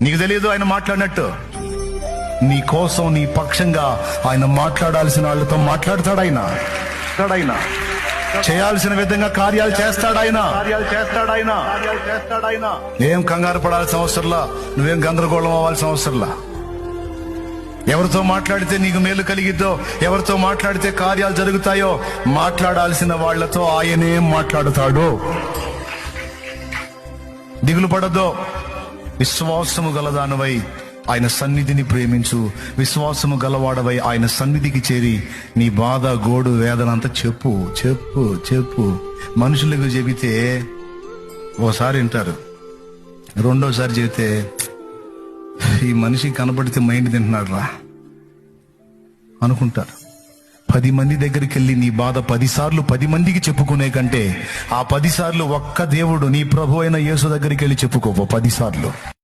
నీకు తెలియదు ఆయన మాట్లాడినట్టు. నీ కోసం, నీ పక్షంగా ఆయన మాట్లాడాల్సిన వాళ్ళతో మాట్లాడతాడు. ఆయన చేయాల్సిన విధంగా కార్యాలు చేస్తాడు. ఆయన ఏం కంగారు పడాల్సిన అవసరంలా, నువ్వేం గందరగోళం అవ్వాల్సిన అవసరంలా. ఎవరితో మాట్లాడితే నీకు మేలు కలిగిద్దో, ఎవరితో మాట్లాడితే కార్యాలు జరుగుతాయో మాట్లాడాల్సిన వాళ్లతో ఆయనే మాట్లాడుతాడు. దిగులు పడద్దో. విశ్వాసము గలదానవై ఆయన సన్నిధిని ప్రేమించు. విశ్వాసము గలవాడవై ఆయన సన్నిధికి చేరి నీ బాధ, గోడు, వేదన అంతా చెప్పు చెప్పు చెప్పు. మనుషులకు చెబితే ఓసారి వింటారు, రెండోసారి చెబితే ఈ మనిషి కనబడితే మైండ్ తింటున్నాడు రా అనుకుంటారు. 10 మంది దగ్గరికి వెళ్ళి నీ బాధ 10 సార్లు 10 మందికి చెప్పుకునే కంటే ఆ 10 సార్లు ఒక్క దేవుడు, నీ ప్రభు అయిన యేసు దగ్గరికి వెళ్ళి చెప్పుకో 10 సార్లు.